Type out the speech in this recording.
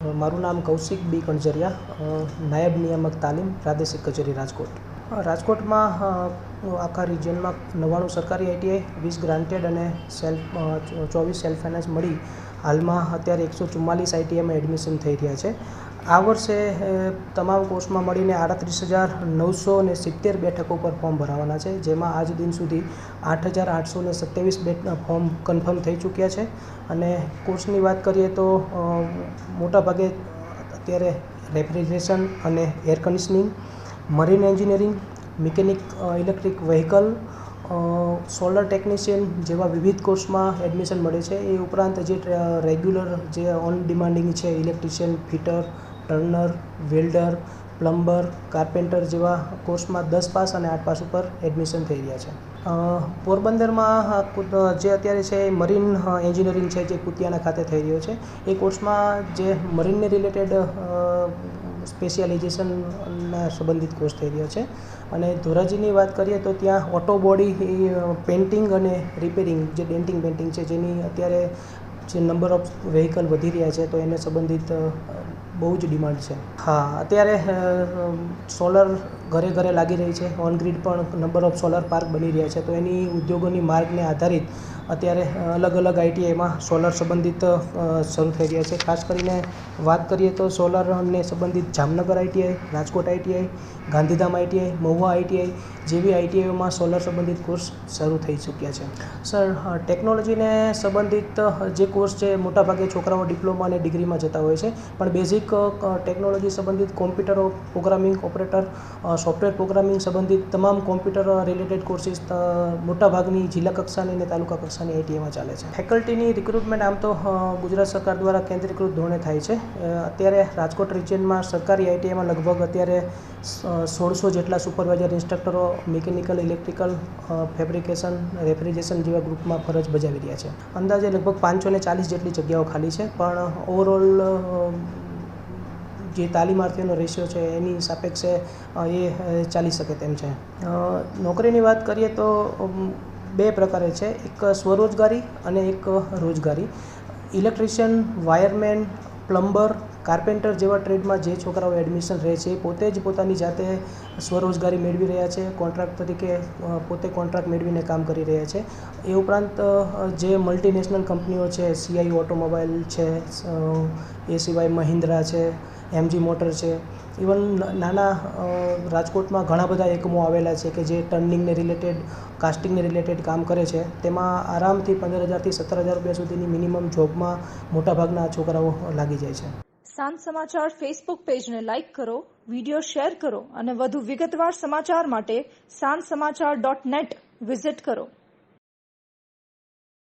મારું નામ કૌશિક બી કણઝરિયા, નાયબ નિયામક તાલીમ પ્રાદેશિક કચેરી રાજકોટ. રાજકોટમાં આખા રિજિયનમાં 99 સરકારી આઈટીઆઈ, 20 ગ્રાન્ટેડ અને 24 સેલ્ફ ફાઇનાન્સ મળી હાલમાં અત્યારે 144 આઈટીઆઈમાં એડમિશન થઈ રહ્યા છે. આ વર્ષે તમામ કોર્સમાં મળીને 38,970 બેઠકો પર ફોર્મ ભરાવાના છે, જેમાં આજ દિન સુધી 8,827 ફોર્મ કન્ફર્મ થઈ ચૂક્યા છે. અને કોર્સની વાત કરીએ તો મોટાભાગે અત્યારે રેફ્રિજરેશન અને air conditioning, marine engineering, mechanic electric vehicle, solar technician જેવા વિવિધ કોર્સમાં એડમિશન મળે છે. એ ઉપરાંત જે રેગ્યુલર જે ઓન ડિમાન્ડિંગ છે, electrician, fitter, Turner, welder, plumber, carpenter જેવા કોર્સમાં 10 પાસ અને 8 પાસ ઉપર એડમિશન થઈ રહ્યા છે. પોરબંદરમાં જે અત્યારે છે એ મરીન એન્જિનિયરિંગ છે, જે કુતિયાના ખાતે થઈ રહ્યો છે. એ કોર્સમાં જે મરીનને રિલેટેડ સ્પેશિયલાઇઝેશનના સંબંધિત કોર્સ થઈ રહ્યો છે. અને ધોરાજીની વાત કરીએ તો ત્યાં ઓટો બોડી પેઇન્ટિંગ અને રિપેરિંગ, જે ડેન્ટિંગ પેઇન્ટિંગ છે, જેની અત્યારે જે નંબર ઓફ વ્હીકલ વધી રહ્યા છે, તો એને સંબંધિત બહુ જ ડિમાન્ડ છે. હા, અત્યારે સોલર ઘરે ઘરે લાગી રહી છે. ઓન ગ્રીડ પણ નંબર ઓફ સોલર પાર્ક બની રહ્યા છે. તો એની ઉદ્યોગોની માર્ગને આધારિત અત્યારે અલગ અલગ આઈટીઆઈમાં સોલર સંબંધિત શરૂ થઈ રહ્યા છે. ખાસ કરીને વાત કરીએ તો સોલરને સંબંધિત Jamnagar ITI, Rajkot ITI, Gandhidham ITI, Mahuva ITI જેવી આઈટીઆઈઓમાં સોલર સંબંધિત કોર્સ શરૂ થઈ ચૂક્યા છે. સર, ટેકનોલોજીને સંબંધિત જે કોર્સ છે, મોટાભાગે છોકરાઓ ડિપ્લોમા અને ડિગ્રીમાં જતા હોય છે, પણ બેઝિક ટેકનોલોજી સંબંધિત computer programming, operator, software programming સંબંધિત તમામ કોમ્પ્યુટર રિલેટેડ કોર્સિસ મોટાભાગની જિલ્લા કક્ષાની અને તાલુકા કક્ષાની આઈટીઆઈમાં ચાલે છે. ફેકલ્ટીની રિક્રુટમેન્ટ આમ તો ગુજરાત સરકાર દ્વારા કેન્દ્રીકૃત ધોરણે થાય છે. અત્યારે રાજકોટ રિજિયનમાં સરકારી આઈટીઆઈમાં લગભગ અત્યારે 1600 જેટલા સુપરવાઇઝર ઇન્સ્ટ્રક્ટરો મિકેનિકલ, ઇલેક્ટ્રિકલ, ફેબ્રિકેશન, રેફ્રિજરેશન જેવા ગ્રુપમાં ફરજ બજાવી રહ્યા છે. અંદાજે લગભગ 540 જેટલી જગ્યાઓ ખાલી છે, પણ ઓવરઓલ જે તાલીમાર્થીઓનો રેશિયો છે એની સાપેક્ષે એ ચાલી શકે તેમ છે. નોકરીની વાત કરીએ તો બે પ્રકારે છે, એક સ્વરોજગારી અને એક રોજગારી. ઇલેક્ટ્રિશિયન, વાયરમેન, પ્લમ્બર, કાર્પેન્ટર જેવા ટ્રેડમાં જે છોકરાઓ એડમિશન રહે છે, પોતે જ પોતાની જાતે સ્વરોજગારી મેળવી રહ્યા છે. કોન્ટ્રાક્ટ તરીકે પોતે કોન્ટ્રાક્ટ મેળવીને કામ કરી રહ્યા છે. એ ઉપરાંત જે મલ્ટીનેશનલ કંપનીઓ છે, સીઆઈ ઓટોમોબાઈલ છે, એ સિવાય મહિન્દ્રા છે, એમજી મોટર છે, ઇવન નાના રાજકોટમાં ઘણા બધા એકમો આવેલા છે કે જે ટર્નિંગને રિલેટેડ, કાસ્ટિંગને રિલેટેડ કામ કરે છે. તેમાં આરામથી 15,000 થી 17,000 રૂપિયા સુધીની મિનિમમ જોબમાં મોટાભાગના છોકરાઓ લાગી જાય છે. સાંજ સમાચાર ફેસબુક પેજને લાઇક કરો, વિડીયો શેર કરો અને વધુ વિગતવાર સમાચાર માટે sanssamachar.net વિઝિટ કરો.